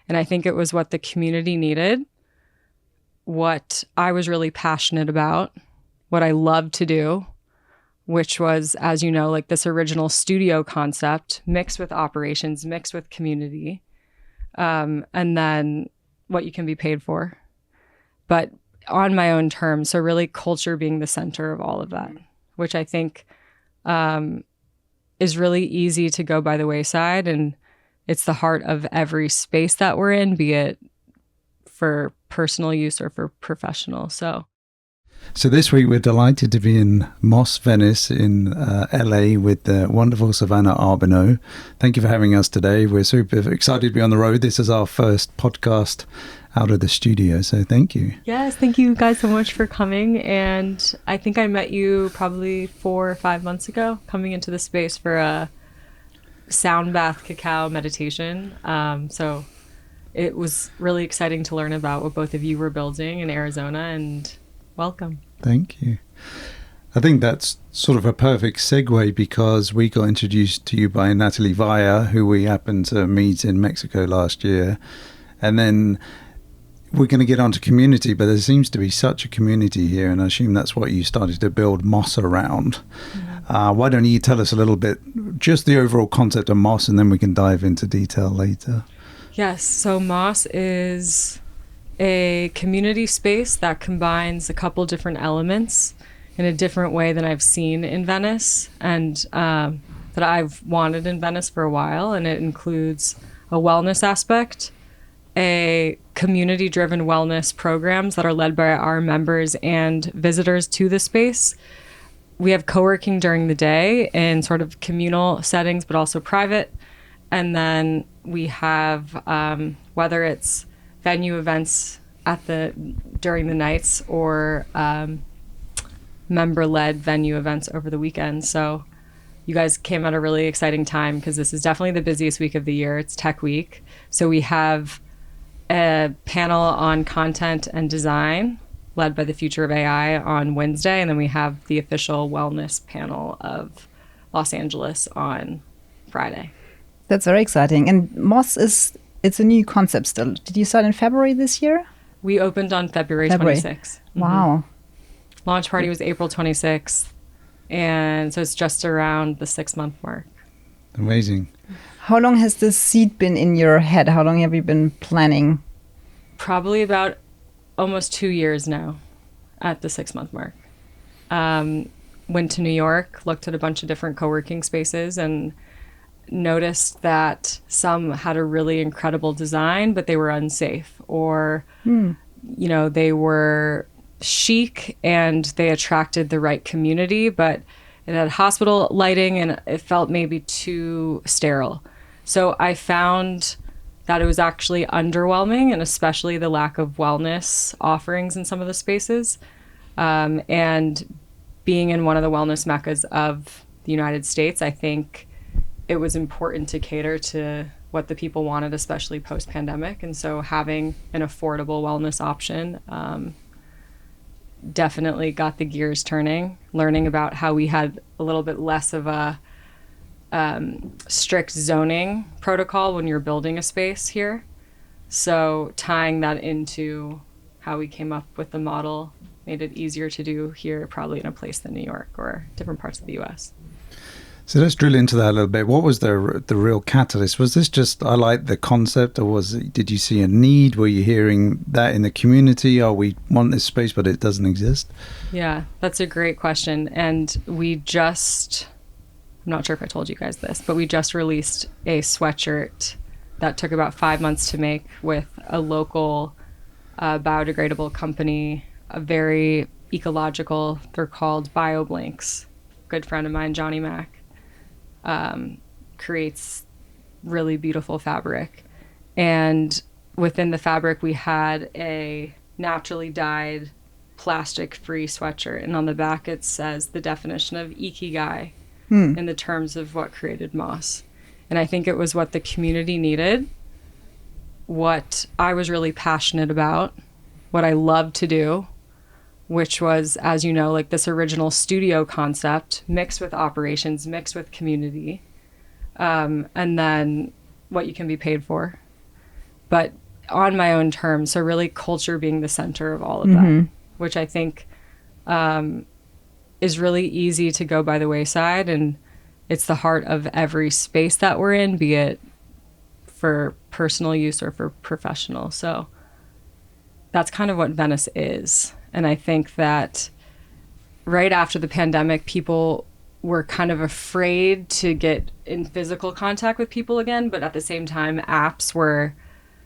And I think it was what the community needed, what I was really passionate about, what I loved to do, which was, as you know, like this original studio concept mixed with operations, mixed with community, and then what you can be paid for, but on my own terms. So really culture being the center of all of that, which I think is really easy to go by the wayside. And it's the heart of every space that we're in, be it for personal use or for professional. So this week we're delighted to be in Moss, Venice in LA with the wonderful Savannah Aubinoe. Thank you for having us today. We're super excited to be on the road. This is our first podcast out of the studio, so thank you. Yes, thank you guys so much for coming. And I think I met you probably 4 or 5 months ago, coming into the space for a sound bath cacao meditation. So it was really exciting to learn about what both of you were building in Arizona, and welcome. Thank you. I think that's sort of a perfect segue because we got introduced to you by Natalie Vaya, who we happened to meet in Mexico last year. And then we're going to get onto community, but there seems to be such a community here, and I assume that's what you started to build Moss around. Mm-hmm. Why don't you tell us a little bit, just the overall concept of Moss, and then we can dive into detail later. Yes, so Moss is a community space that combines a couple different elements in a different way than I've seen in Venice, and that I've wanted in Venice for a while. And it includes a wellness aspect, a community-driven wellness programs that are led by our members and visitors to the space. We have co-working during the day in sort of communal settings, but also private. And then we have, whether it's venue events during the nights or member-led venue events over the weekend. So you guys came at a really exciting time because this is definitely the busiest week of the year. It's Tech Week. So we have a panel on content and design led by the Future of AI on Wednesday. And then we have the official wellness panel of Los Angeles on Friday. That's very exciting. And Moss it's a new concept still. Did you start in February this year? We opened on February 26th. Wow. Mm-hmm. Launch party was April 26th. And so it's just around the 6-month mark. Amazing. How long has this seed been in your head? How long have you been planning? Probably about almost 2 years now at the 6-month mark. Went to New York, looked at a bunch of different co-working spaces, and noticed that some had a really incredible design, but they were unsafe, or, they were chic and they attracted the right community, but it had hospital lighting and it felt maybe too sterile. So I found that it was actually underwhelming, and especially the lack of wellness offerings in some of the spaces. And being in one of the wellness meccas of the United States, I think it was important to cater to what the people wanted, especially post-pandemic. And so having an affordable wellness option definitely got the gears turning, learning about how we had a little bit less of a strict zoning protocol when you're building a space here. So tying that into how we came up with the model made it easier to do here, probably in a place than New York or different parts of the US. So let's drill into that a little bit. What was the real catalyst? Was this just, I like the concept, or did you see a need? Were you hearing that in the community? Oh, we want this space, but it doesn't exist? Yeah, that's a great question. And I'm not sure if I told you guys this, but we just released a sweatshirt that took about 5 months to make with a local biodegradable company, a very ecological. They're called BioBlanks. Good friend of mine, Johnny Mack, creates really beautiful fabric. And within the fabric, we had a naturally dyed plastic-free sweatshirt. And on the back, it says the definition of ikigai in the terms of what created Moss. And I think it was what the community needed, what I was really passionate about, what I loved to do, which was, as you know, like this original studio concept mixed with operations, mixed with community, and then what you can be paid for, but on my own terms. So really culture being the center of all of that, which I think is really easy to go by the wayside. And it's the heart of every space that we're in, be it for personal use or for professional. So that's kind of what Venice is. And I think that right after the pandemic, people were kind of afraid to get in physical contact with people again. But at the same time, apps were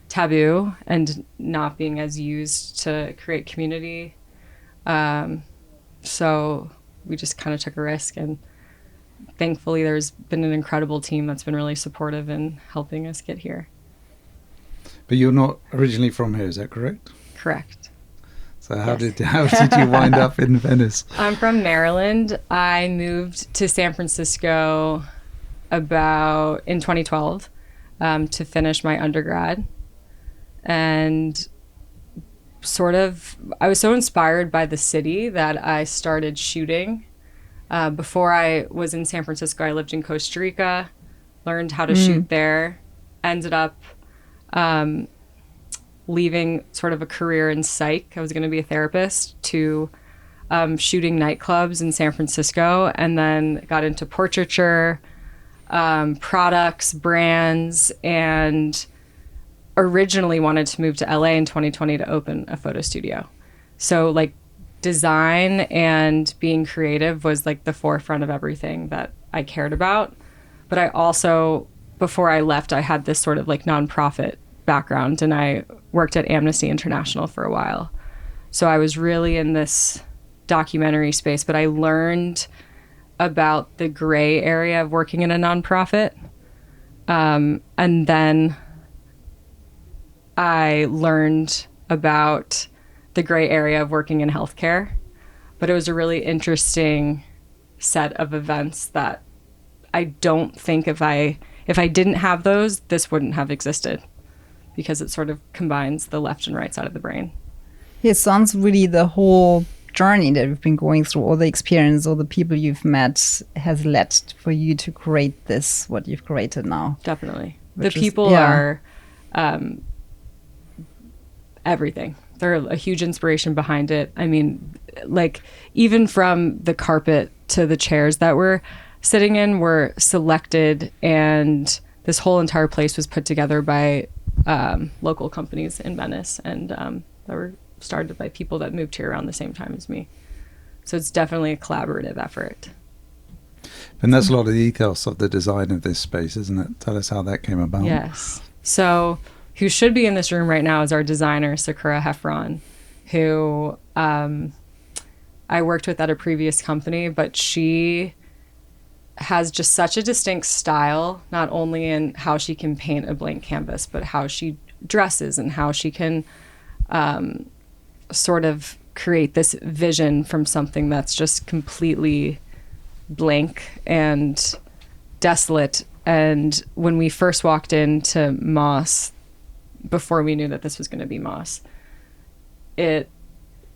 taboo and not being as used to create community. So we just kind of took a risk, and thankfully there's been an incredible team that's been really supportive in helping us get here. But you're not originally from here, is that correct? Correct. So how Yes. did you wind up in Venice? I'm from Maryland. I moved to San Francisco about in 2012 to finish my undergrad. And I was so inspired by the city that I started shooting. Before I was in San Francisco, I lived in Costa Rica, learned how to shoot there, ended up leaving sort of a career in psych. I was going to be a therapist to shooting nightclubs in San Francisco, and then got into portraiture, products, brands, and originally wanted to move to LA in 2020 to open a photo studio. So like design and being creative was like the forefront of everything that I cared about. But I also, before I left, I had this sort of like nonprofit background, and I worked at Amnesty International for a while. So I was really in this documentary space, but I learned about the gray area of working in a nonprofit. And then I learned about the gray area of working in healthcare. But it was a really interesting set of events that I don't think if I didn't have those, this wouldn't have existed, because it sort of combines the left and right side of the brain. It sounds really the whole journey that we've been going through, all the experience, all the people you've met has led for you to create this, what you've created now. Definitely. Which The is- people yeah. are everything. They're a huge inspiration behind it. I mean, like even from the carpet to the chairs that we're sitting in were selected, and this whole entire place was put together by local companies in Venice, and that were started by people that moved here around the same time as me. So it's definitely a collaborative effort. And that's a lot of the ethos of the design of this space, isn't it? Tell us how that came about. Yes. So who should be in this room right now is our designer, Sakura Heffron, who I worked with at a previous company, but she has just such a distinct style, not only in how she can paint a blank canvas, but how she dresses and how she can sort of create this vision from something that's just completely blank and desolate. And when we first walked into Moss, before we knew that this was going to be Moss, it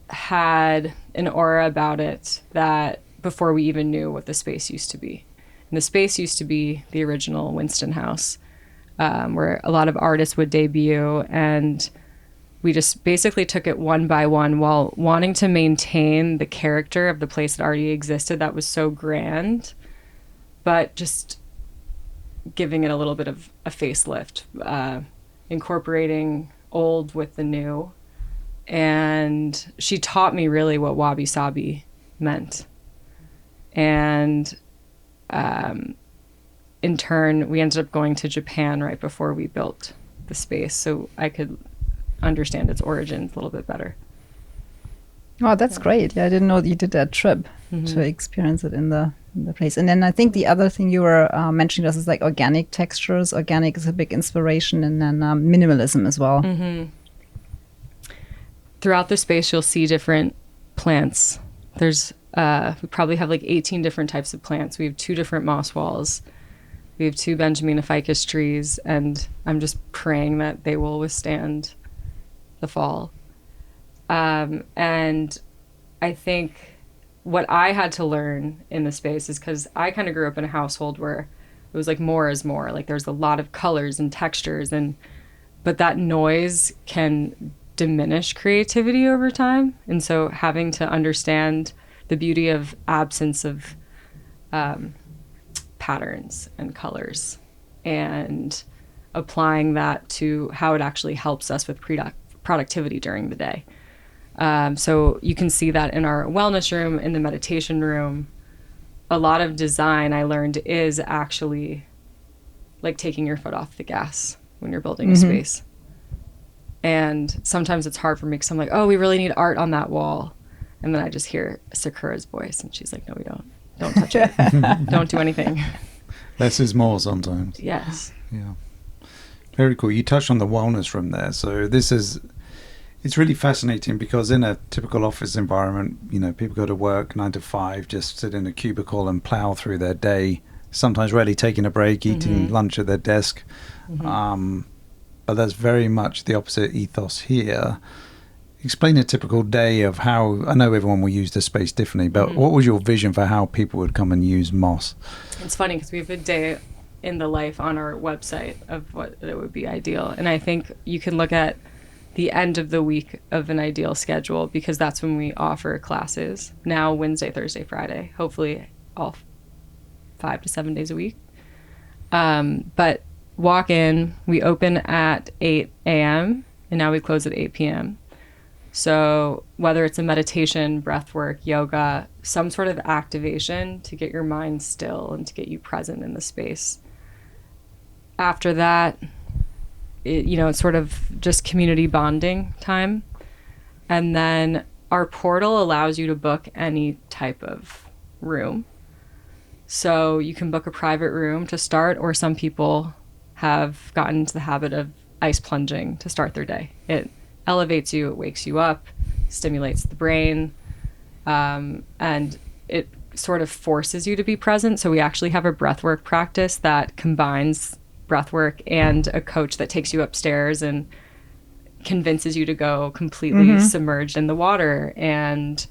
had an aura about it that before we even knew what the space used to be. And the space used to be the original Winston House, where a lot of artists would debut, and we just basically took it one by one while wanting to maintain the character of the place that already existed that was so grand, but just giving it a little bit of a facelift, incorporating old with the new. And she taught me really what wabi-sabi meant. And in turn, we ended up going to Japan right before we built the space, so I could understand its origins a little bit better. Oh, that's great. Yeah, I didn't know that you did that trip to experience it in the place. And then I think the other thing you were mentioning to us is like organic textures. Organic is a big inspiration, and then minimalism as well. Throughout the space, you'll see different plants. There's we probably have like 18 different types of plants. We have 2 different moss walls. We have 2 Benjamina ficus trees, and I'm just praying that they will withstand the fall. And I think what I had to learn in the space is because I kind of grew up in a household where it was like more is more. Like there's a lot of colors and textures, and but that noise can diminish creativity over time. And so having to understand the beauty of absence of patterns and colors and applying that to how it actually helps us with productivity during the day. So you can see that in our wellness room, in the meditation room. A lot of design I learned is actually like taking your foot off the gas when you're building a space. And sometimes it's hard for me because I'm like, oh, we really need art on that wall. And then I just hear Sakura's voice and she's like, no, we don't. Don't touch it. Don't do anything. Less is more sometimes. Yes. Yeah. Very cool. You touched on the wellness room there. So it's really fascinating because in a typical office environment, you know, people go to work 9 to 5, just sit in a cubicle and plow through their day, sometimes rarely taking a break, eating lunch at their desk. But that's very much the opposite ethos here. Explain a typical day of how, I know everyone will use the space differently, but what was your vision for how people would come and use Moss? It's funny because we have a day in the life on our website of what it would be ideal. And I think you can look at the end of the week of an ideal schedule because that's when we offer classes. Now, Wednesday, Thursday, Friday, hopefully all 5 to 7 days a week. But walk in, we open at 8 a.m. and now we close at 8 p.m. So whether it's a meditation, breath work, yoga, some sort of activation to get your mind still and to get you present in the space. After that, it's sort of just community bonding time. And then our portal allows you to book any type of room. So you can book a private room to start, or some people have gotten into the habit of ice plunging to start their day. It elevates you, it wakes you up, stimulates the brain, and it sort of forces you to be present. So we actually have a breathwork practice that combines breathwork and a coach that takes you upstairs and convinces you to go completely submerged in the water. And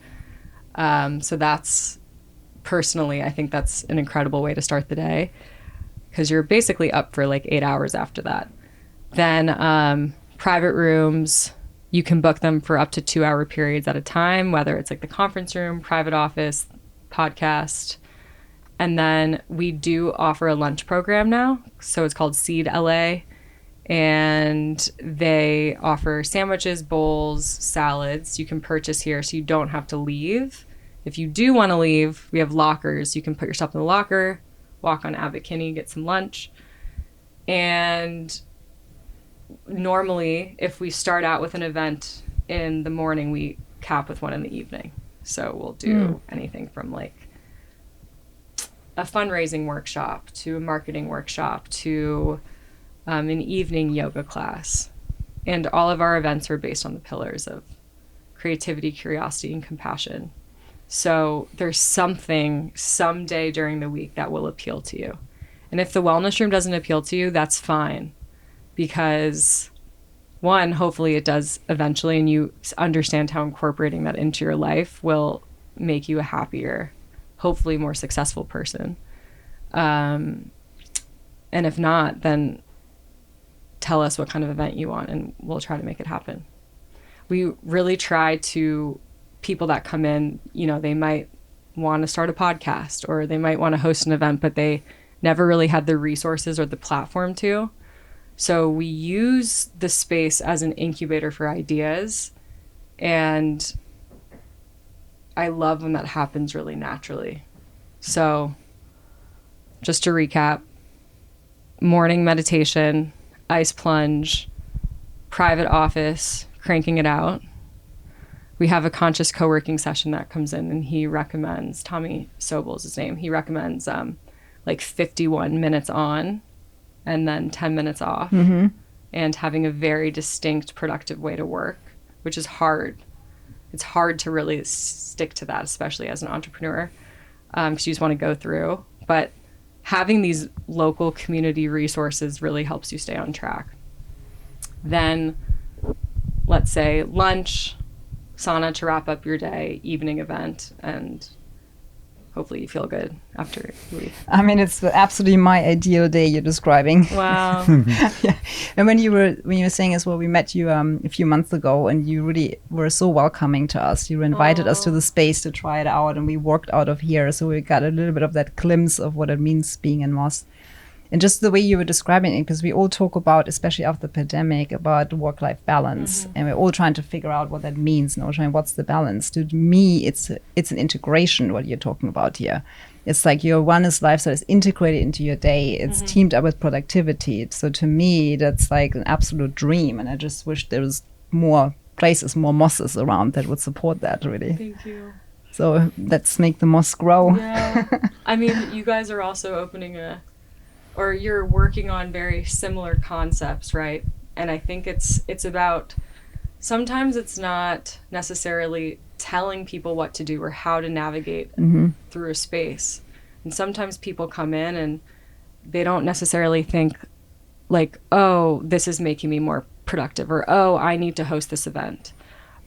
so that's, personally, I think that's an incredible way to start the day because you're basically up for like 8 hours after that. Then private rooms, you can book them for up to 2-hour periods at a time, whether it's like the conference room, private office, podcast. And then we do offer a lunch program now. So it's called Seed LA. And they offer sandwiches, bowls, salads you can purchase here so you don't have to leave. If you do want to leave, we have lockers. You can put yourself in the locker, walk on Abbot Kinney, get some lunch. And normally, if we start out with an event in the morning, we cap with one in the evening. So we'll do anything from like a fundraising workshop to a marketing workshop to an evening yoga class. And all of our events are based on the pillars of creativity, curiosity, and compassion. So there's something someday during the week that will appeal to you. And if the wellness room doesn't appeal to you, that's fine. Because one, hopefully it does eventually, and you understand how incorporating that into your life will make you a happier, hopefully more successful person. And if not, then tell us what kind of event you want and we'll try to make it happen. We really try to, people that come in, they might want to start a podcast or they might want to host an event, but they never really had the resources or the platform to. So we use the space as an incubator for ideas. And I love when that happens really naturally. So just to recap, morning meditation, ice plunge, private office, cranking it out. We have a conscious co-working session that comes in and he recommends, Tommy Sobel is his name, he recommends like 51 minutes on and then 10 minutes off and having a very distinct, productive way to work, which is hard. It's hard to really stick to that, especially as an entrepreneur, because you just want to go through. But having these local community resources really helps you stay on track. Then, let's say lunch, sauna to wrap up your day, evening event, and hopefully you feel good after you leave. I mean, it's absolutely my ideal day you're describing. Wow. Yeah. And when you were saying as well, we met you a few months ago, and you really were so welcoming to us. You invited us to the space to try it out, and we walked out of here, so we got a little bit of that glimpse of what it means being in Moss. And just the way you were describing it, because we all talk about, especially after the pandemic, about work-life balance, and we're all trying to figure out what that means, and all trying what's the balance. To me, it's an integration. What you're talking about here, it's like your wellness lifestyle is integrated into your day. It's teamed up with productivity. So to me, that's like an absolute dream, and I just wish there was more places, more mosses around that would support that. Really. Thank you. So let's make the moss grow. Yeah. I mean, you guys are also opening or you're working on very similar concepts, right? And I think it's about, sometimes it's not necessarily telling people what to do or how to navigate through a space. And sometimes people come in and they don't necessarily think like, oh, this is making me more productive, or, oh, I need to host this event.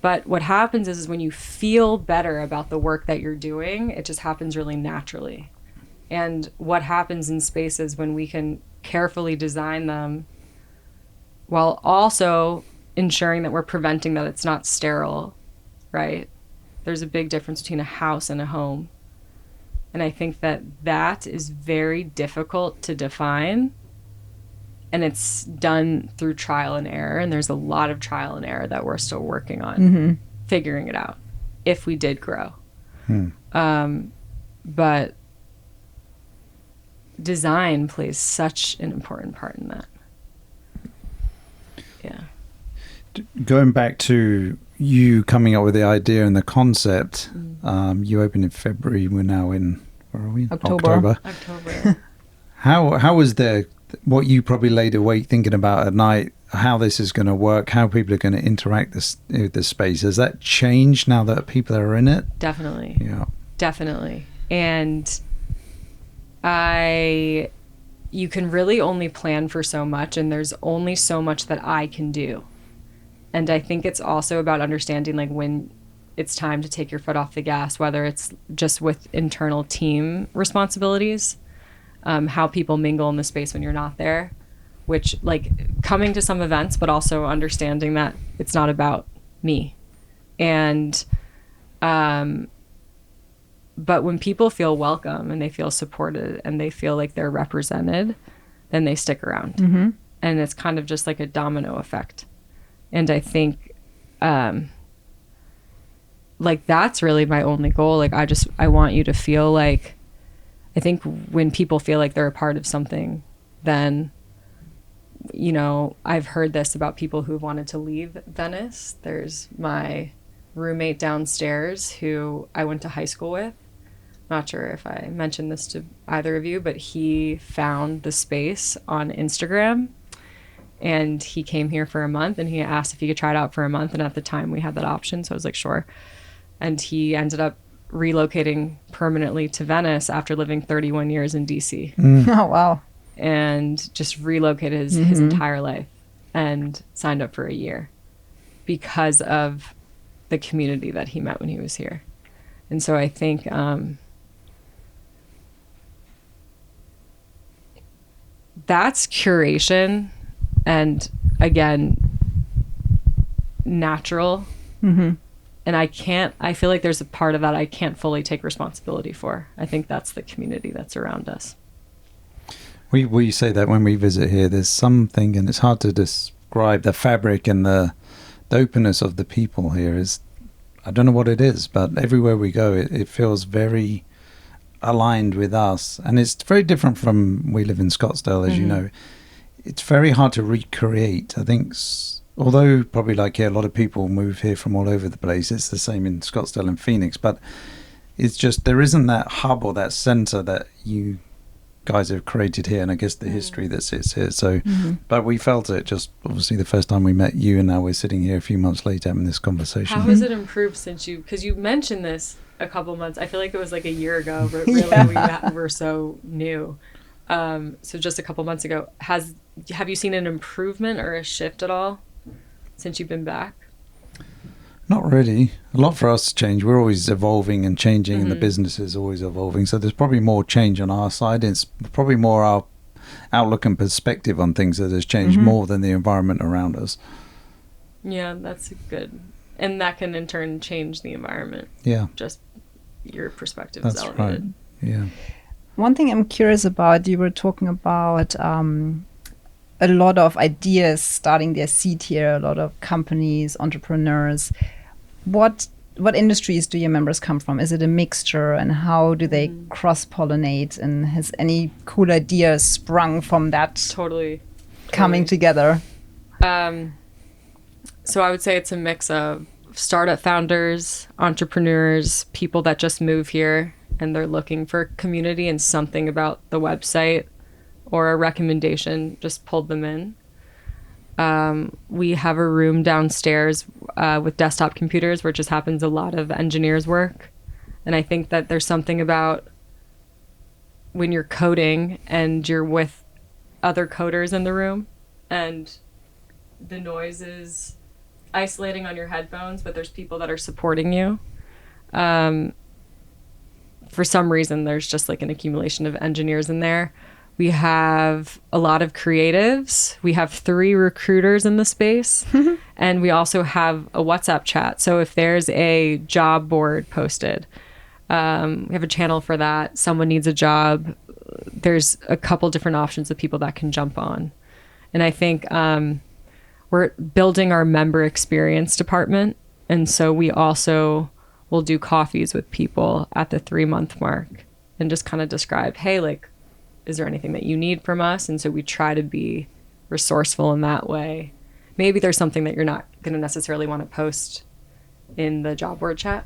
But what happens is when you feel better about the work that you're doing, it just happens really naturally. And what happens in spaces when we can carefully design them while also ensuring that we're preventing that it's not sterile, right? There's a big difference between a house and a home. And I think that is very difficult to define. And it's done through trial and error. And there's a lot of trial and error that we're still working on figuring it out if we did grow. But design plays such an important part in that. Yeah. Going back to you coming up with the idea and the concept, you opened in February. We're now in, where are we? October. How was what you probably laid awake thinking about at night, how this is going to work, how people are going to interact with this space? Has that changed now that people are in it? Definitely. Yeah. Definitely. And you can really only plan for so much, and there's only so much that I can do. And I think it's also about understanding like when it's time to take your foot off the gas, whether it's just with internal team responsibilities, how people mingle in the space when you're not there, which like coming to some events, but also understanding that it's not about me. And, but when people feel welcome and they feel supported and they feel like they're represented, then they stick around. And it's kind of just like a domino effect. And I think, like that's really my only goal. Like I want you to feel like, I think when people feel like they're a part of something, then, you know, I've heard this about people who've wanted to leave Venice. There's my roommate downstairs who I went to high school with. Not sure if I mentioned this to either of you, but he found the space on Instagram and he came here for a month and he asked if he could try it out for a month. And at the time we had that option. So I was like, sure. And he ended up relocating permanently to Venice after living 31 years in DC. Oh, wow. And just relocated his entire life and signed up for a year because of the community that he met when he was here. And so I think that's curation and, again, natural. And I feel like there's a part of that I can't fully take responsibility for. I think that's the community that's around us. We say that when we visit here, there's something, and it's hard to describe the fabric and the openness of the people here is, I don't know what it is, but everywhere we go, it feels very aligned with us. And it's very different from, we live in Scottsdale, as you know. It's very hard to recreate. I think, although probably like here, a lot of people move here from all over the place. It's the same in Scottsdale and Phoenix, but it's just, there isn't that hub or that center that you guys have created here, and I guess the history that sits here. So, but we felt it just obviously the first time we met you, and now we're sitting here a few months later having this conversation. How has it improved since because you mentioned this a couple months, I feel like it was like a year ago, but really we were so new. So just a couple months ago, have you seen an improvement or a shift at all since you've been back? Not really. A lot for us to change. We're always evolving and changing, and the business is always evolving. So there's probably more change on our side. It's probably more our outlook and perspective on things that has changed more than the environment around us. Yeah, that's good. And that can in turn change the environment. Yeah. Just your perspective That's is elevated. right. Yeah. One thing I'm curious about, you were talking about a lot of ideas starting their seed here, a lot of companies, entrepreneurs. What industries do your members come from? Is it a mixture, and how do they cross-pollinate? And has any cool ideas sprung from that Totally. coming together? So I would say it's a mix of startup founders, entrepreneurs, people that just move here and they're looking for community, and something about the website or a recommendation just pulled them in. We have a room downstairs with desktop computers where it just happens a lot of engineers work. And I think that there's something about when you're coding and you're with other coders in the room and the noise is isolating on your headphones, but there's people that are supporting you. For some reason, there's just like an accumulation of engineers in there. We have a lot of creatives. We have 3 recruiters in the space. And we also have a WhatsApp chat. So if there's a job board posted, we have a channel for that. Someone needs a job. There's a couple different options of people that can jump on. And I think we're building our member experience department. And so we also will do coffees with people at the 3-month mark and just kind of describe, hey, like, is there anything that you need from us? And so we try to be resourceful in that way. Maybe there's something that you're not going to necessarily want to post in the job board chat,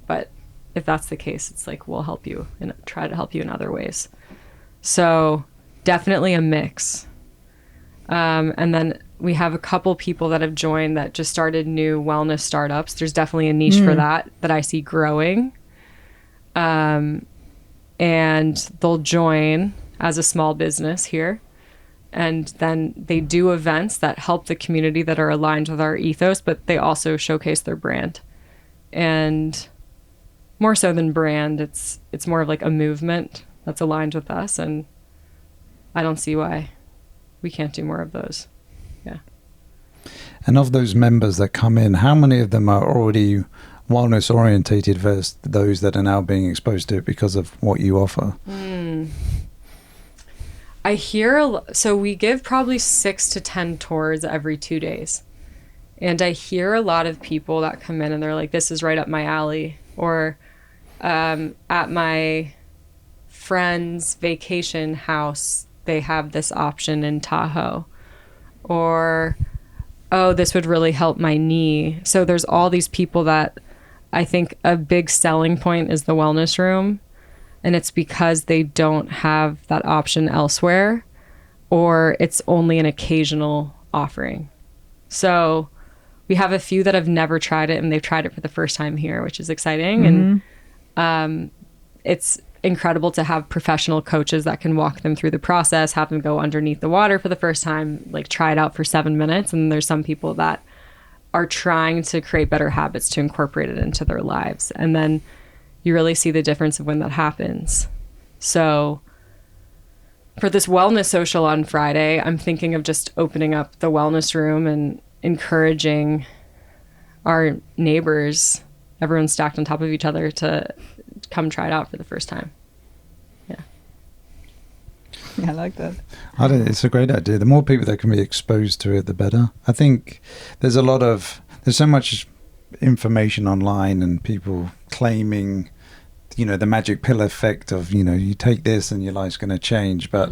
but if that's the case, it's like, we'll help you and try to help you in other ways. So definitely a mix. And then we have a couple people that have joined that just started new wellness startups. There's definitely a niche for that I see growing. And they'll join as a small business here. And then they do events that help the community that are aligned with our ethos, but they also showcase their brand. And more so than brand, it's more of like a movement that's aligned with us. And I don't see why we can't do more of those. Yeah. And of those members that come in, how many of them are already wellness orientated versus those that are now being exposed to it because of what you offer? I hear, so we give probably 6 to 10 tours every 2 days. And I hear a lot of people that come in and they're like, this is right up my alley. Or at my friend's vacation house, they have this option in Tahoe. Or, oh, this would really help my knee. So there's all these people that I think a big selling point is the wellness room. And it's because they don't have that option elsewhere, or it's only an occasional offering. So we have a few that have never tried it and they've tried it for the first time here, which is exciting. And it's incredible to have professional coaches that can walk them through the process, have them go underneath the water for the first time, like try it out for 7 minutes. And there's some people that are trying to create better habits to incorporate it into their lives. And then you really see the difference of when that happens. So for this wellness social on Friday, I'm thinking of just opening up the wellness room and encouraging our neighbors, everyone stacked on top of each other, to come try it out for the first time. Yeah. Yeah, I like that. It's a great idea. The more people that can be exposed to it, the better. I think there's so much information online and people claiming, the magic pill effect of, you take this and your life's going to change. But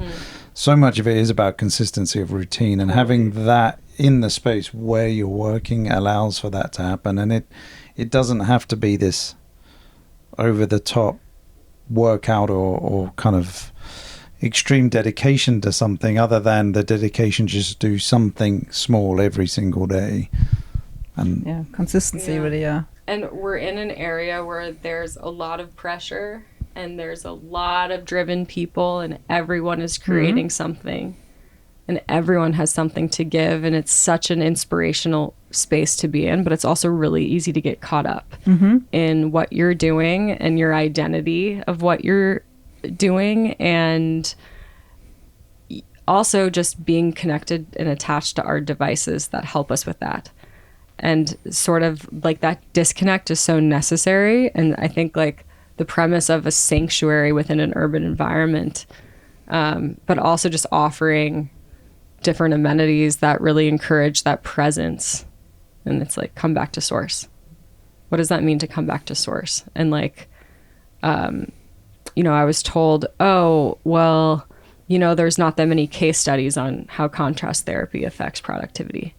so much of it is about consistency of routine, and having that in the space where you're working allows for that to happen. And it doesn't have to be this over the top workout or kind of extreme dedication to something, other than the dedication just do something small every single day. And consistency really. And we're in an area where there's a lot of pressure and there's a lot of driven people, and everyone is creating something and everyone has something to give, and it's such an inspirational space to be in, but it's also really easy to get caught up in what you're doing and your identity of what you're doing, and also just being connected and attached to our devices that help us with that. And sort of like that disconnect is so necessary. And I think like the premise of a sanctuary within an urban environment, but also just offering different amenities that really encourage that presence. And it's like, come back to source. What does that mean to come back to source? And like, you know, I was told, oh, well, you know, there's not that many case studies on how contrast therapy affects productivity.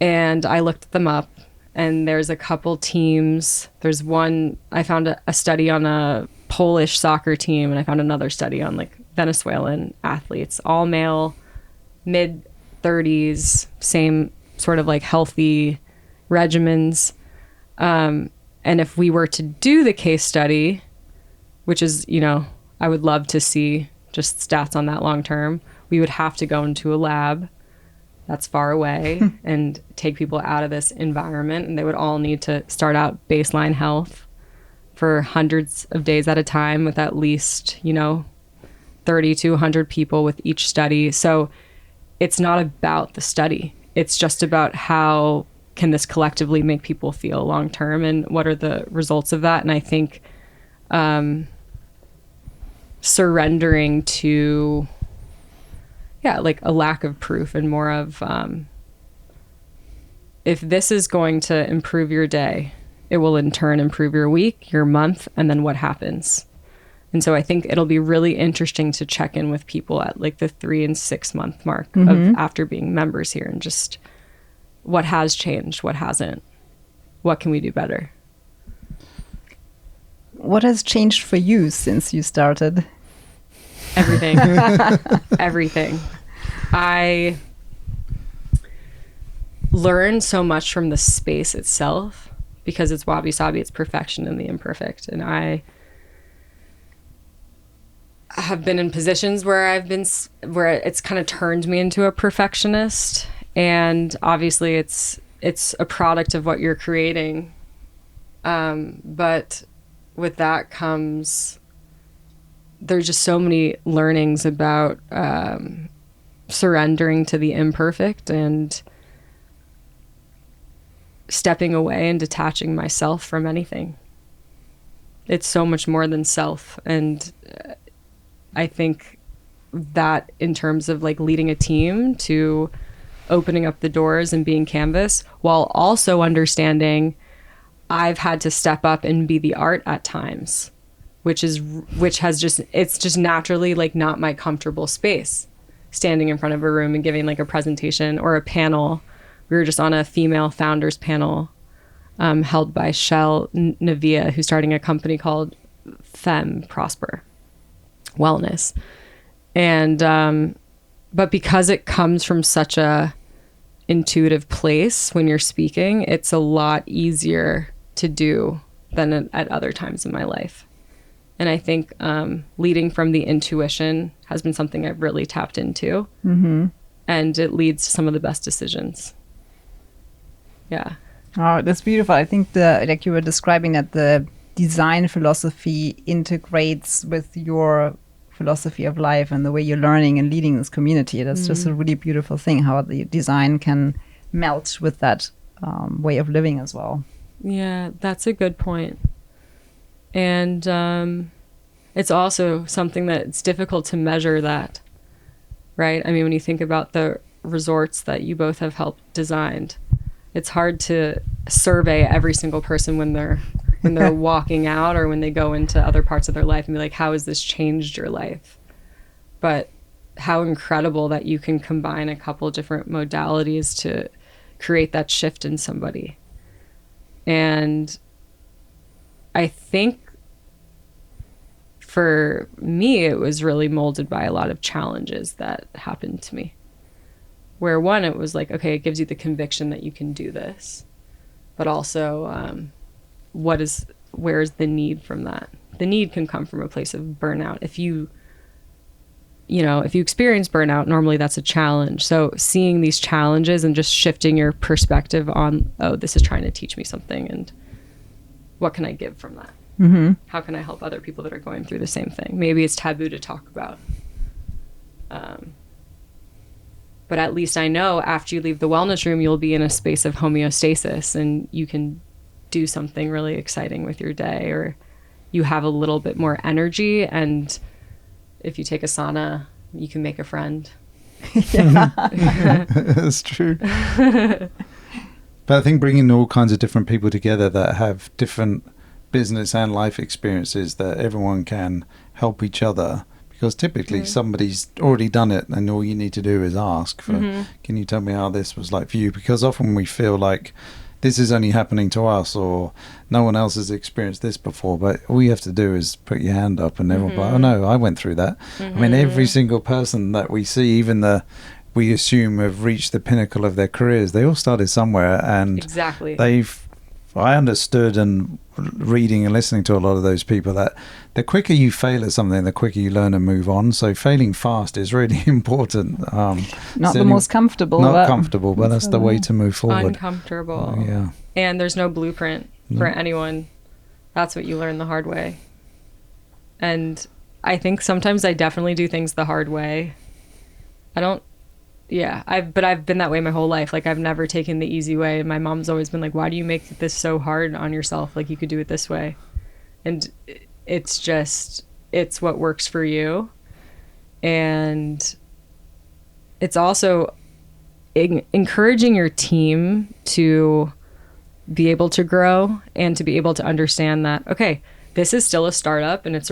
And I looked them up, and there's a couple teams. There's one, I found a study on a Polish soccer team, and I found another study on like Venezuelan athletes, all male, mid-30s, same sort of like healthy regimens. And if we were to do the case study, which is, you know, I would love to see just stats on that long term, we would have to go into a lab that's far away and take people out of this environment, and they would all need to start out baseline health for hundreds of days at a time with at least, you know, 30 to 100 people with each study. So it's not about the study. It's just about how can this collectively make people feel long term, and what are the results of that. And I think surrendering to like a lack of proof, and more of if this is going to improve your day, it will in turn improve your week, your month, and then what happens. And so I think it'll be really interesting to check in with people at like the 3 and 6 month mark of after being members here, and just what has changed, what hasn't, what can we do better. What has changed for you since you started? Everything. Everything. I learned so much from the space itself, because it's wabi-sabi, it's perfection and the imperfect. And I have been in positions where where it's kind of turned me into a perfectionist. And obviously it's a product of what you're creating. But with that comes, there's just so many learnings about surrendering to the imperfect, and stepping away and detaching myself from anything. It's so much more than self. And I think that in terms of like leading a team, to opening up the doors and being canvas, while also understanding I've had to step up and be the art at times, which has just, it's just naturally like not my comfortable space, standing in front of a room and giving like a presentation or a panel. We were just on a female founders panel held by Shell Navia, who's starting a company called Femme Prosper Wellness. And but because it comes from such a intuitive place when you're speaking, it's a lot easier to do than at other times in my life. And I think leading from the intuition has been something I've really tapped into. And it leads to some of the best decisions. Yeah. Oh, that's beautiful. I think like you were describing, that the design philosophy integrates with your philosophy of life and the way you're learning and leading this community. That's just a really beautiful thing, how the design can melt with that way of living as well. Yeah, that's a good point. And it's also something that it's difficult to measure that, right? I mean, when you think about the resorts that you both have helped designed, it's hard to survey every single person when they're walking out, or when they go into other parts of their life, and be like, how has this changed your life? But how incredible that you can combine a couple different modalities to create that shift in somebody. And I think for me, it was really molded by a lot of challenges that happened to me. Where one, it was like, okay, it gives you the conviction that you can do this. But also, where's the need from that? The need can come from a place of burnout. If you you know, if you experience burnout, normally that's a challenge. So seeing these challenges and just shifting your perspective on, oh, this is trying to teach me something, and what can I give from that? Mm-hmm. How can I help other people that are going through the same thing? Maybe it's taboo to talk about. But at least I know after you leave the wellness room, you'll be in a space of homeostasis, and you can do something really exciting with your day, or you have a little bit more energy. And if you take a sauna, you can make a friend. That's true. But I think bringing all kinds of different people together that have different business and life experiences, that everyone can help each other, because typically somebody's already done it and all you need to do is ask for, can you tell me how this was like for you? Because often we feel like this is only happening to us, or no one else has experienced this before, but all you have to do is put your hand up and everyone like, oh no, I went through that. I mean, every single person that we see, even we assume have reached the pinnacle of their careers, they all started somewhere, and Exactly. I understood, and reading and listening to a lot of those people, that the quicker you fail at something, the quicker you learn and move on. So failing fast is really important. Not the most comfortable. Not comfortable, but that's the way to move forward. Uncomfortable. Yeah. And there's no blueprint for anyone. That's what you learn the hard way. And I think sometimes I definitely do things the hard way. But I've been that way my whole life. Like, I've never taken the easy way. And my mom's always been like, why do you make this so hard on yourself? Like, you could do it this way. And it's what works for you. And it's also encouraging your team to be able to grow and to be able to understand that, okay, this is still a startup, and it's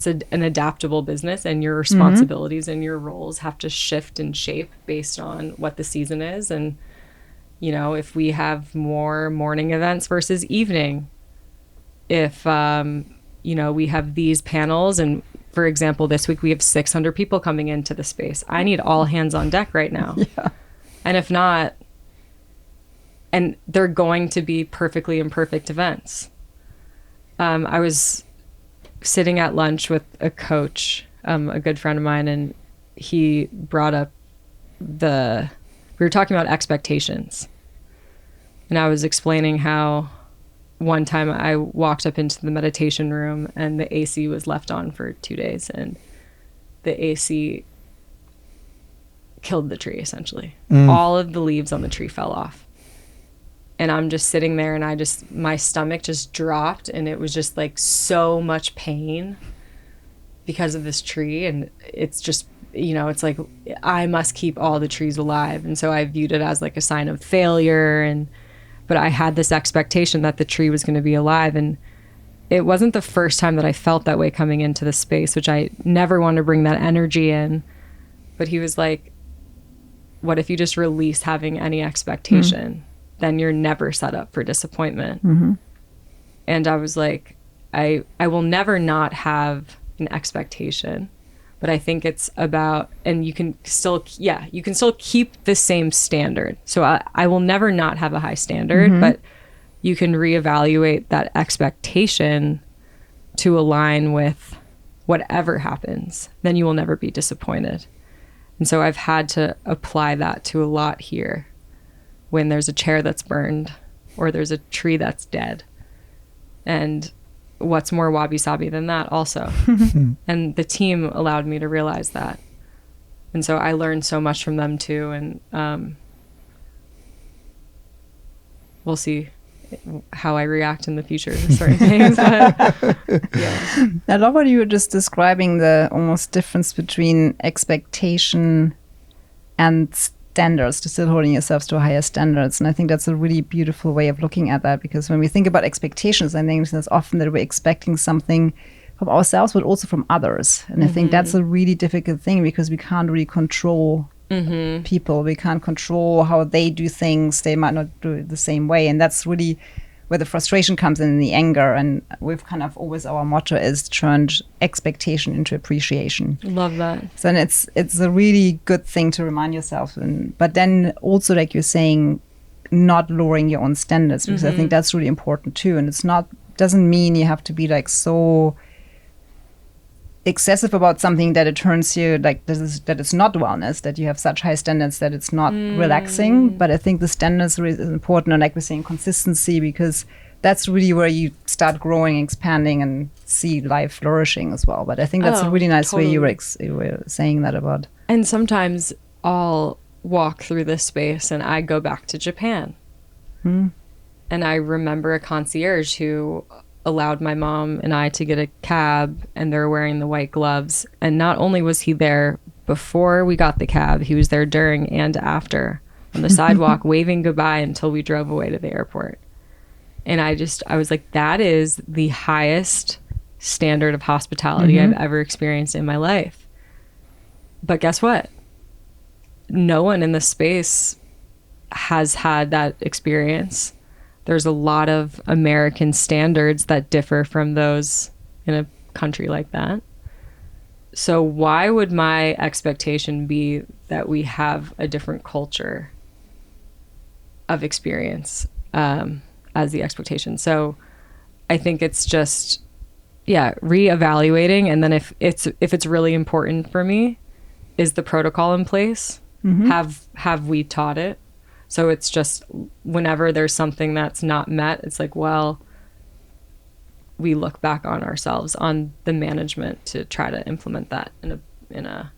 an adaptable business, and your responsibilities and your roles have to shift and shape based on what the season is. And, you know, if we have more morning events versus evening, if, you know, we have these panels, and for example, this week we have 600 people coming into the space. I need all hands on deck right now. Yeah. And if not, and they're going to be perfectly imperfect events. I was sitting at lunch with a coach, a good friend of mine, and he brought up we were talking about expectations. And I was explaining how one time I walked up into the meditation room and the AC was left on for 2 days, and the AC killed the tree, essentially. All of the leaves on the tree fell off. And I'm just sitting there, and my stomach just dropped, and it was just like so much pain because of this tree. And it's just, you know, it's like, I must keep all the trees alive. And so I viewed it as like a sign of failure. But I had this expectation that the tree was going to be alive. And it wasn't the first time that I felt that way coming into the space, which I never want to bring that energy in. But he was like, what if you just release having any expectation? Then you're never set up for disappointment. And I was like, I will never not have an expectation, but I think it's about, and you can still keep the same standard. So I will never not have a high standard, but you can reevaluate that expectation to align with whatever happens. Then you will never be disappointed. And so I've had to apply that to a lot here. When there's a chair that's burned, or there's a tree that's dead. And what's more wabi-sabi than that also? And the team allowed me to realize that. And so I learned so much from them too. And we'll see how I react in the future to certain things. But, yeah. I love what you were just describing, the almost difference between expectation and standards, to still holding yourselves to higher standards. And I think that's a really beautiful way of looking at that, because when we think about expectations, I think there's often that we're expecting something from ourselves, but also from others. And I think that's a really difficult thing, because we can't really control people. We can't control how they do things. They might not do it the same way. And that's really where the frustration comes in, the anger. And we've kind of always, our motto is turned expectation into appreciation. Love that. So and it's a really good thing to remind yourself. But then also, like you're saying, not lowering your own standards, because I think that's really important too. And doesn't mean you have to be like so excessive about something that it turns you like that it's not wellness, that you have such high standards that it's not relaxing. But I think the standards is important, and like we're saying, consistency, because that's really where you start growing, expanding, and see life flourishing as well. But I think that's a really nice way you were saying that about. And sometimes I'll walk through this space and I go back to Japan. And I remember a concierge who allowed my mom and I to get a cab, and they're wearing the white gloves. And not only was he there before we got the cab, he was there during and after on the sidewalk waving goodbye until we drove away to the airport. And I was like, that is the highest standard of hospitality I've ever experienced in my life. But guess what? No one in the space has had that experience. There's a lot of American standards that differ from those in a country like that. So why would my expectation be that we have a different culture of experience as the expectation? So I think it's just, reevaluating. And then if it's really important for me, is the protocol in place? Have we taught it? So it's just whenever there's something that's not met, it's like, well, we look back on ourselves, on the management, to try to implement that in a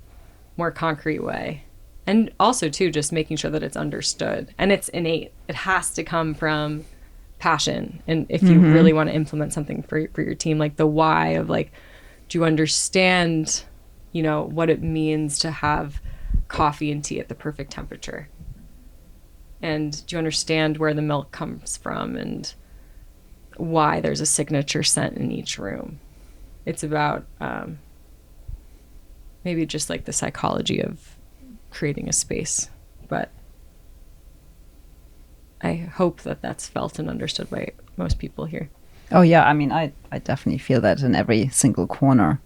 more concrete way. And also too, just making sure that it's understood and it's innate. It has to come from passion. And if you really want to implement something for your team, like the why of like, do you understand, what it means to have coffee and tea at the perfect temperature? And do you understand where the milk comes from and why there's a signature scent in each room? It's about maybe just like the psychology of creating a space. But I hope that that's felt and understood by most people here. Oh, yeah. I mean, I definitely feel that in every single corner.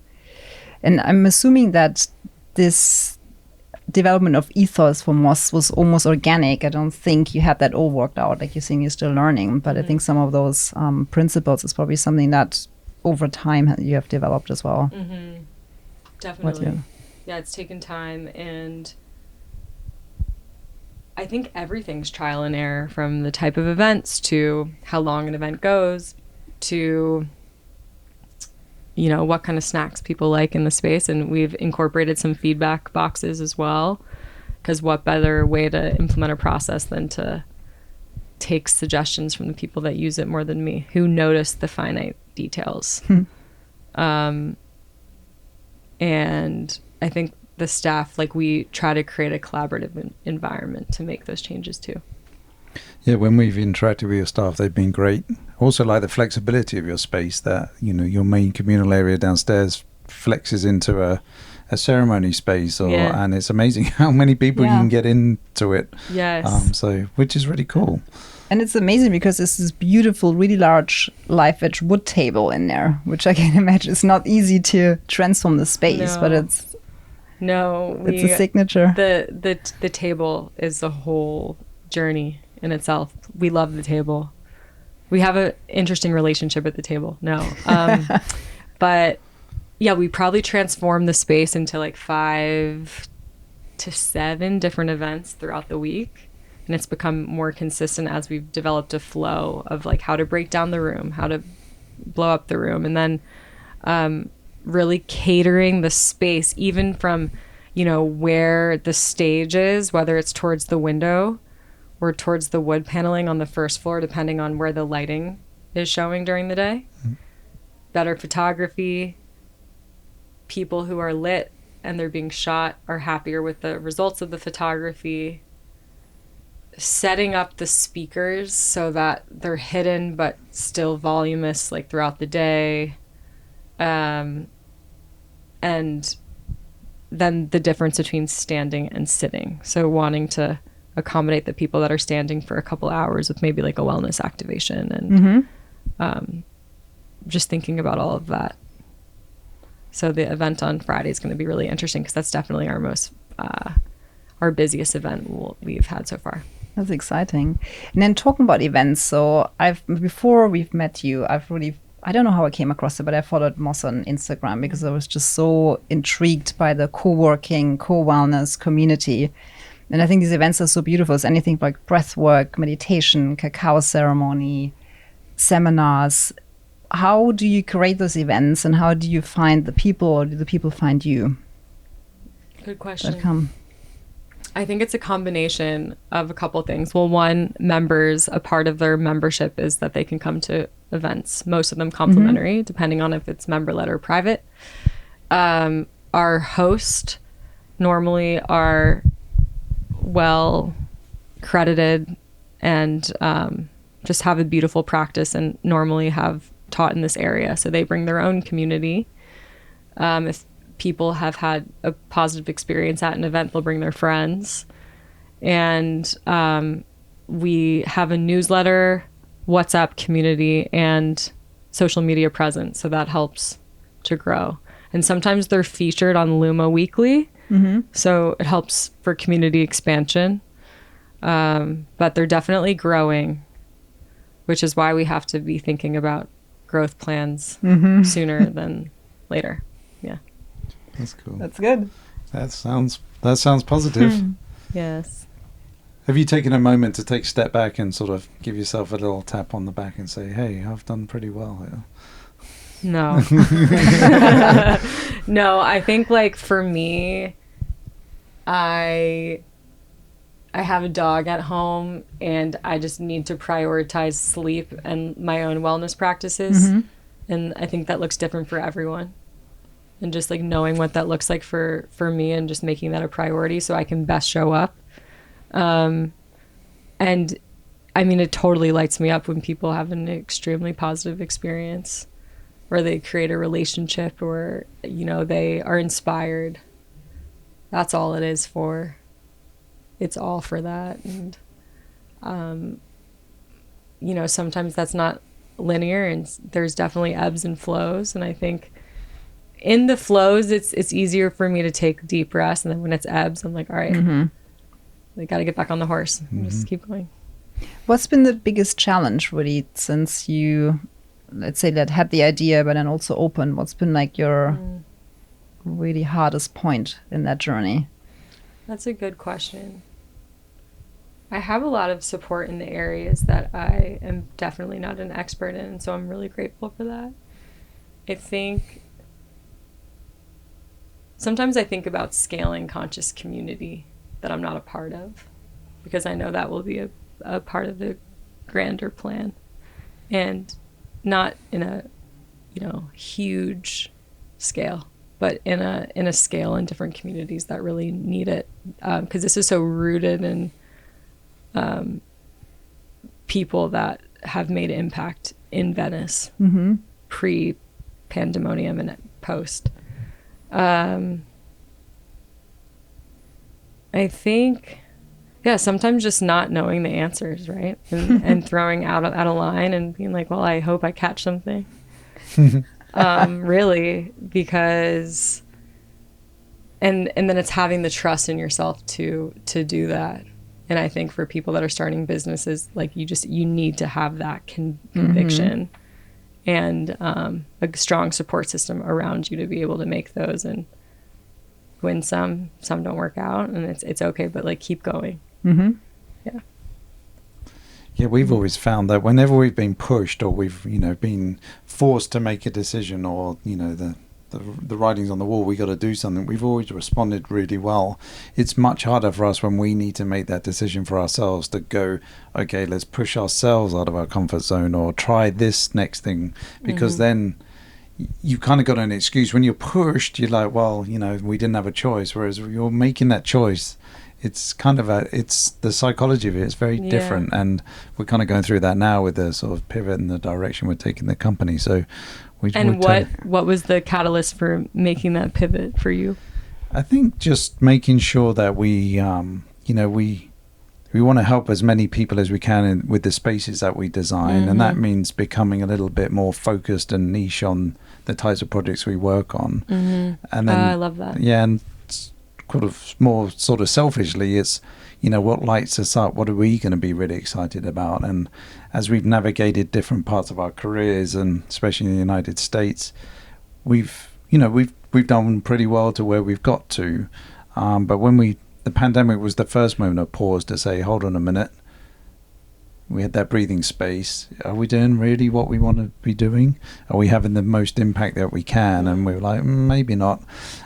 And I'm assuming that this development of ethos for Moss was almost organic. I don't think you had that all worked out. Like you're saying, you're still learning. But I think some of those principles is probably something that over time you have developed as well. Definitely. Yeah, it's taken time. And I think everything's trial and error, from the type of events to how long an event goes to what kind of snacks people like in the space. And we've incorporated some feedback boxes as well, because what better way to implement a process than to take suggestions from the people that use it more than me, who notice the finite details. And I think the staff, like, we try to create a collaborative environment to make those changes too. Yeah, when we've interacted with your staff, they've been great. Also, like the flexibility of your space, that your main communal area downstairs flexes into a ceremony space, and it's amazing how many people you can get into it. Yes. Which is really cool. And it's amazing because there's this beautiful, really large live edge wood table in there, which I can imagine is not easy to transform the space, but it's a signature. The table is a whole journey in itself. We love the table. We have an interesting relationship at the table. But yeah, we probably transform the space into like 5 to 7 different events throughout the week. And it's become more consistent as we've developed a flow of like how to break down the room, how to blow up the room, and then really catering the space, even from, where the stage is, whether it's towards the window or towards the wood paneling on the first floor, depending on where the lighting is showing during the day. Better photography. People who are lit and they're being shot are happier with the results of the photography. Setting up the speakers so that they're hidden but still voluminous, like throughout the day. And then the difference between standing and sitting. So wanting to accommodate the people that are standing for a couple hours with maybe like a wellness activation, and just thinking about all of that. So the event on Friday is going to be really interesting, because that's definitely our busiest event we've had so far. That's exciting. And then talking about events, so before we've met you, I've really I don't know how I came across it, but I followed Moss on Instagram because I was just so intrigued by the co-working, co-wellness community. And I think these events are so beautiful. It's anything like breath work, meditation, cacao ceremony, seminars. How do you create those events, and how do you find the people, or do the people find you? Good question. I think it's a combination of a couple things. Well, one, members, a part of their membership is that they can come to events, most of them complimentary, depending on if it's member-led or private. Our hosts normally are well credited and just have a beautiful practice and normally have taught in this area. So they bring their own community. If people have had a positive experience at an event, they'll bring their friends. And we have a newsletter, WhatsApp community, and social media presence. So that helps to grow. And sometimes they're featured on Luma Weekly. So it helps for community expansion. But they're definitely growing, which is why we have to be thinking about growth plans sooner than later. Yeah. That's cool. That's good. That sounds positive. Yes. Have you taken a moment to take a step back and sort of give yourself a little tap on the back and say, hey, I've done pretty well here? No. No, I think like for me, I have a dog at home and I just need to prioritize sleep and my own wellness practices. And I think that looks different for everyone. And just like knowing what that looks like for me and just making that a priority so I can best show up. And I mean, it totally lights me up when people have an extremely positive experience or they create a relationship or, you know, they are inspired. That's all it is for. It's all for that. And, you know, sometimes that's not linear and there's definitely ebbs and flows. And I think in the flows, it's easier for me to take deep breaths. And then when it's ebbs, I'm like, all right, I got to get back on the horse and just keep going. What's been the biggest challenge, really, since you, let's say, that had the idea, but then also opened? What's been like your really hardest point in that journey? That's a good question. I have a lot of support in the areas that I am definitely not an expert in, so I'm really grateful for that. I think sometimes I think about scaling conscious community that I'm not a part of, because I know that will be a part of the grander plan, and not in a, you know, huge scale, but in a scale in different communities that really need it, because this is so rooted in people that have made impact in Venice pre-pandemonium and post. I think, yeah, sometimes just not knowing the answers, right? And throwing out a line and being like, well, I hope I catch something. Really, because, and then it's having the trust in yourself to do that. And I think for people that are starting businesses, like you need to have that conviction and a strong support system around you to be able to make those. And when some don't work out, and it's okay, but like keep going. Yeah, we've always found that whenever we've been pushed or we've, you know, been forced to make a decision, or, you know, the writing's on the wall, we got to do something, we've always responded really well. It's much harder for us when we need to make that decision for ourselves to go, okay, let's push ourselves out of our comfort zone or try this next thing, because then you kind of got an excuse. When you're pushed, you're like, well, you know, we didn't have a choice. Whereas you're making that choice, it's kind of it's the psychology of it. It's very different, and we're kind of going through that now with the sort of pivot in the direction we're taking the company. So, what was the catalyst for making that pivot for you? I think just making sure that we, you know, we want to help as many people as we can with the spaces that we design, and that means becoming a little bit more focused and niche on the types of projects we work on. And then I love that. Yeah, and kind of more sort of selfishly, it's, you know, what lights us up? What are we going to be really excited about? And as we've navigated different parts of our careers, and especially in the United States, we've done pretty well to where we've got to. But when the pandemic was the first moment of pause to say, hold on a minute. We had that breathing space. Are we doing really what we want to be doing? Are we having the most impact that we can? And we were like, maybe not.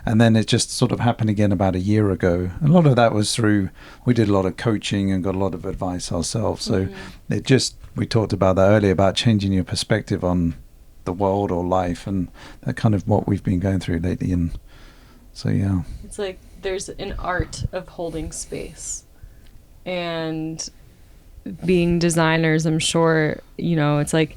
And then it just sort of happened again about a year ago. A lot of that was through, we did a lot of coaching and got a lot of advice ourselves. So we talked about that earlier, about changing your perspective on the world or life, and that kind of what we've been going through lately. And so, yeah. It's like there's an art of holding space. And being designers, I'm sure, you know, it's like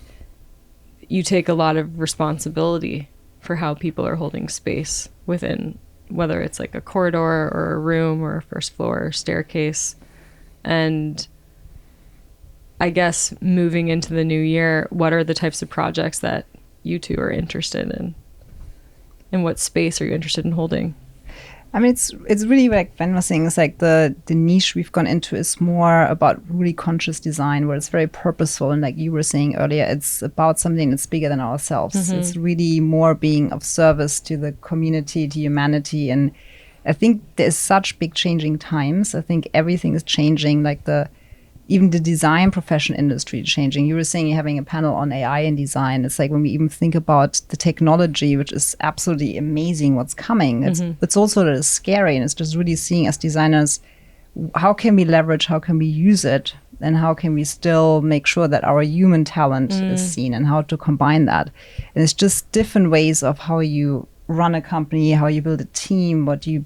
you take a lot of responsibility for how people are holding space within, whether it's like a corridor or a room or a first floor or staircase. And I guess moving into the new year, what are the types of projects that you two are interested in? And what space are you interested in holding? I mean, it's really like Ben was saying, it's like the niche we've gone into is more about really conscious design, where it's very purposeful. And like you were saying earlier, it's about something that's bigger than ourselves. It's really more being of service to the community, to humanity. And I think there's such big changing times. I think everything is changing, like even the design profession industry changing. You were saying you're having a panel on AI and design. It's like when we even think about the technology, which is absolutely amazing what's coming, it's also a little scary. And it's just really seeing as designers, how can we leverage, how can we use it, and how can we still make sure that our human talent is seen, and how to combine that. And it's just different ways of how you run a company, how you build a team, what you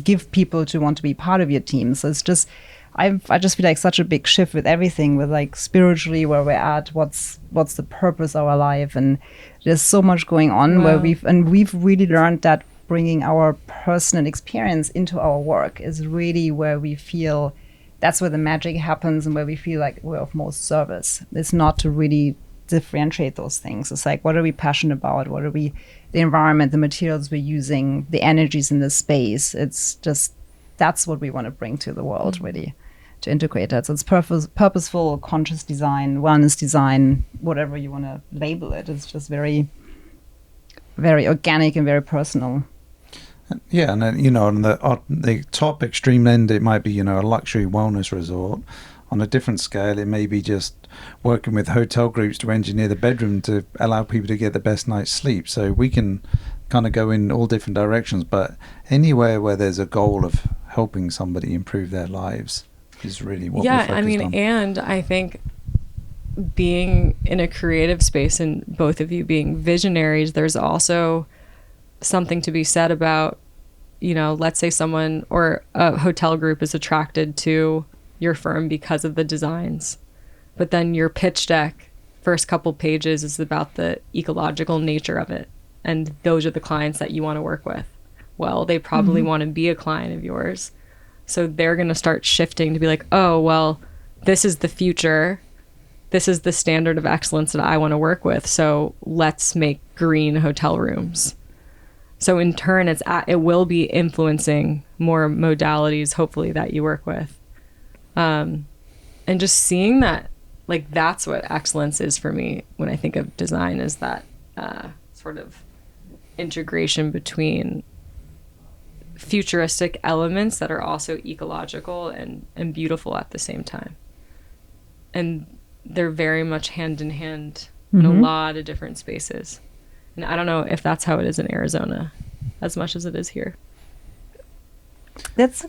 give people to want to be part of your team. So it's just, I just feel like such a big shift with everything, with like spiritually where we're at, what's the purpose of our life, and there's so much going on. Where we've really learned that bringing our personal experience into our work is really where we feel that's where the magic happens, and where we feel like we're of most service. It's not to really differentiate those things. It's like, what are we passionate about? What are the environment, the materials we're using, the energies in the space. It's just, that's what we want to bring to the world, really, to integrate that. So it's purposeful, conscious design, wellness design, whatever you want to label it. It's just very, very organic and very personal. Yeah, and then, you know, on the top extreme end, it might be, you know, a luxury wellness resort. On a different scale, it may be just working with hotel groups to engineer the bedroom to allow people to get the best night's sleep. So we can kind of go in all different directions, but anywhere where there's a goal of helping somebody improve their lives is really what we're focused on. And I think being in a creative space, and both of you being visionaries, there's also something to be said about, you know, let's say someone or a hotel group is attracted to your firm because of the designs, but then your pitch deck, first couple pages, is about the ecological nature of it, and those are the clients that you want to work with. Well, they probably want to be a client of yours, so they're going to start shifting to be like, oh, well, this is the future, this is the standard of excellence that I want to work with, so let's make green hotel rooms. So in turn, it will be influencing more modalities, hopefully, that you work with. And just seeing that, like, that's what excellence is for me when I think of design, is that sort of integration between futuristic elements that are also ecological and beautiful at the same time. And they're very much hand in hand in a lot of different spaces. And I don't know if that's how it is in Arizona as much as it is here. That's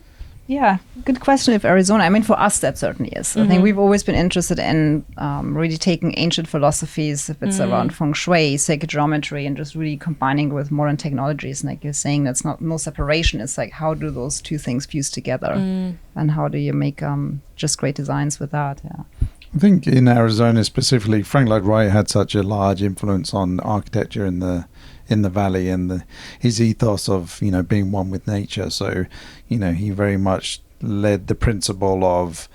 good question. If Arizona, I mean, for us, that certainly is. I think we've always been interested in really taking ancient philosophies, if it's around feng shui, sacred geometry, and just really combining with modern technologies. And like you're saying, that's no separation. It's like, how do those two things fuse together? And how do you make just great designs with that? Yeah. I think in Arizona specifically, Frank Lloyd Wright had such a large influence on architecture in the valley, and his ethos of, you know, being one with nature. So, you know, he very much led the principle of,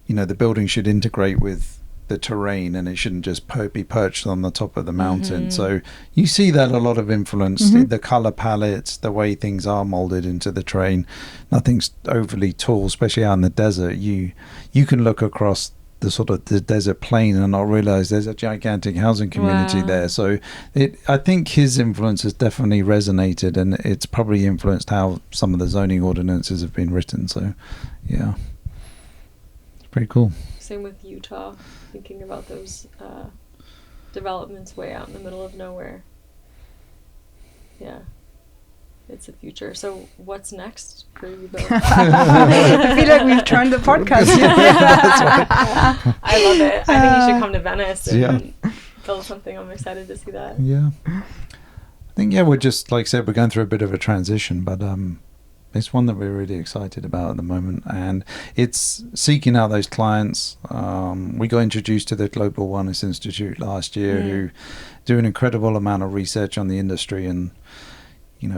you know, the building should integrate with the terrain, and it shouldn't just be perched on the top of the mountain. So you see that a lot of influence, the color palettes, the way things are molded into the terrain. Nothing's overly tall, especially out in the desert. You can look across the sort of the desert plain and not realize there's a gigantic housing community there. So I think his influence has definitely resonated, and it's probably influenced how some of the zoning ordinances have been written. So yeah, it's pretty cool. Same with Utah, thinking about those developments way out in the middle of nowhere. Yeah, it's the future. So what's next for you both? I feel like we've turned the podcast. I love it. I think you should come to Venice and build something. I'm excited to see that. Yeah. I think, we're just, like I said, we're going through a bit of a transition, but it's one that we're really excited about at the moment, and it's seeking out those clients. We got introduced to the Global Wellness Institute last year, who do an incredible amount of research on the industry, and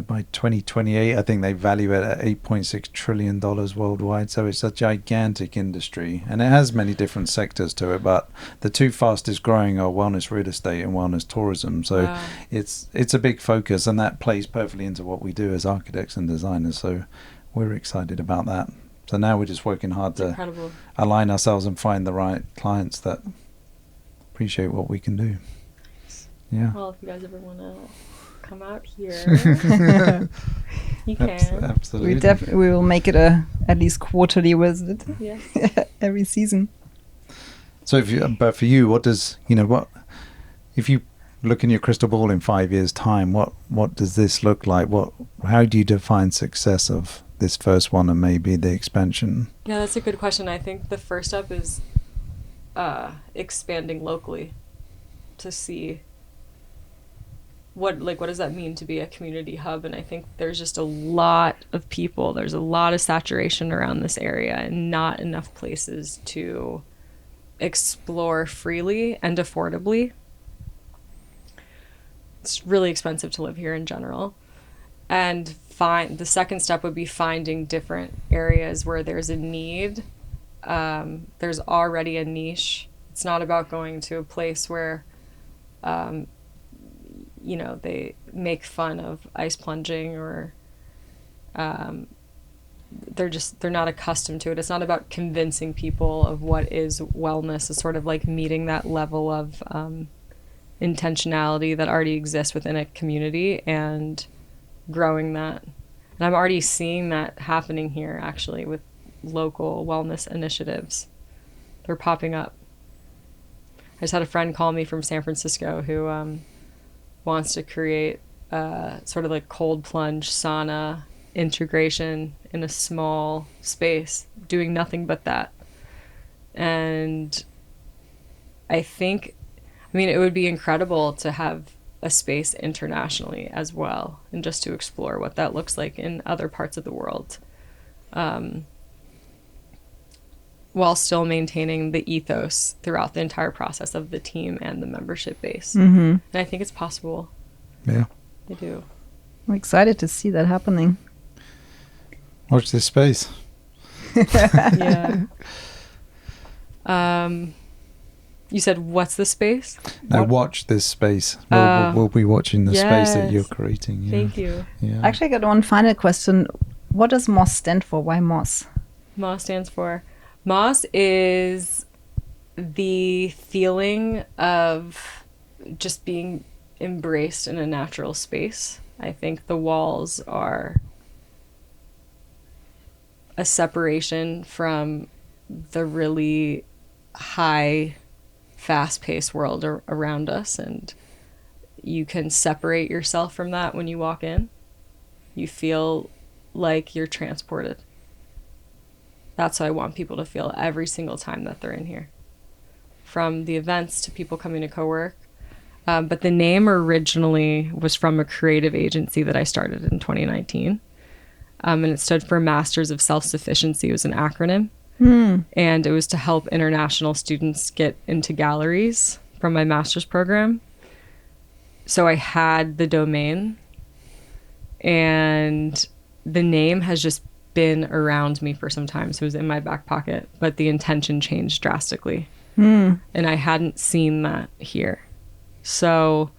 by 2028, I think they value it at $8.6 trillion worldwide. So it's a gigantic industry, and it has many different sectors to it. But the two fastest growing are wellness real estate and wellness tourism. So it's a big focus, and that plays perfectly into what we do as architects and designers. So we're excited about that. So now we're just working hard to align ourselves and find the right clients that appreciate what we can do. Yeah. Well, if you guys ever want to come out here, you can. Absolutely. We will make it a at least quarterly visit. Yes. Every season. So but for you, what does if you look in your crystal ball in 5 years' time, what does this look like? How do you define success of this first one and maybe the expansion? Yeah, that's a good question. I think the first step is expanding locally to see what does that mean to be a community hub. And I think there's just a lot of people, there's a lot of saturation around this area, and not enough places to explore freely and affordably. It's really expensive to live here in general. And the second step would be finding different areas where there's a need. There's already a niche. It's not about going to a place where they make fun of ice plunging, or they're not accustomed to it. It's not about convincing people of what is wellness. It's sort of like meeting that level of intentionality that already exists within a community and growing that. And I'm already seeing that happening here, actually, with local wellness initiatives. They're popping up. I just had a friend call me from San Francisco who wants to create sort of like cold plunge sauna integration in a small space, doing nothing but that. And it would be incredible to have a space internationally as well, and just to explore what that looks like in other parts of the world, while still maintaining the ethos throughout the entire process of the team and the membership base. And I think it's possible. Yeah. I do. I'm excited to see that happening. Watch this space. Yeah. You said, what's the space? No, watch this space. We'll be watching the space that you're creating. Yeah. Thank you. Yeah. Actually, I got one final question. What does MOS stand for? Why MOS? MOS is the feeling of just being embraced in a natural space. I think the walls are a separation from the really high, fast-paced world around us, and you can separate yourself from that when you walk in. You feel like you're transported. That's how I want people to feel every single time that they're in here, from the events to people coming to co-work. But the name originally was from a creative agency that I started in 2019. And it stood for Masters of Self-Sufficiency. It was an acronym. And it was to help international students get into galleries from my master's program. So I had the domain, and the name has just been around me for some time. So it was in my back pocket, but the intention changed drastically. Hmm. And I hadn't seen that here. So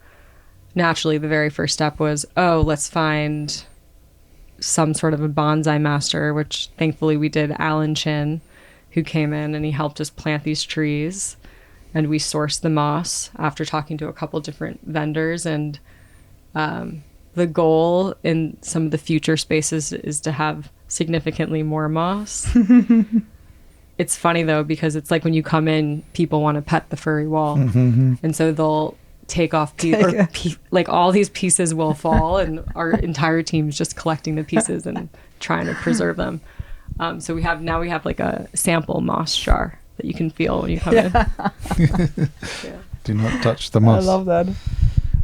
naturally, the very first step was, let's find some sort of a bonsai master, which thankfully we did. Alan Chin, who came in and he helped us plant these trees, and we sourced the moss after talking to a couple different vendors. And the goal in some of the future spaces is to have significantly more moss. It's funny though, because it's like when you come in, people want to pet the furry wall. And so they'll take off like all these pieces will fall, and our entire team's just collecting the pieces and trying to preserve them. So we have like a sample moss jar that you can feel when you come in. Yeah. Do not touch the moss. I love that.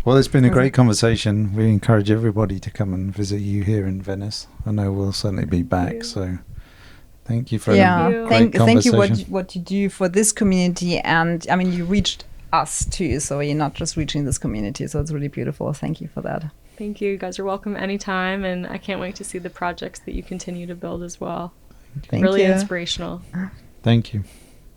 Well, it's been a great conversation. We encourage everybody to come and visit you here in Venice. I know we'll certainly be back. So thank you for thank you conversation. what you do for this community. And I mean, you reached us too, so you're not just reaching this community. So it's really beautiful. Thank you for that. Thank you. You guys are welcome anytime, and I can't wait to see the projects that you continue to build as well. Thank really you. Inspirational. Thank you.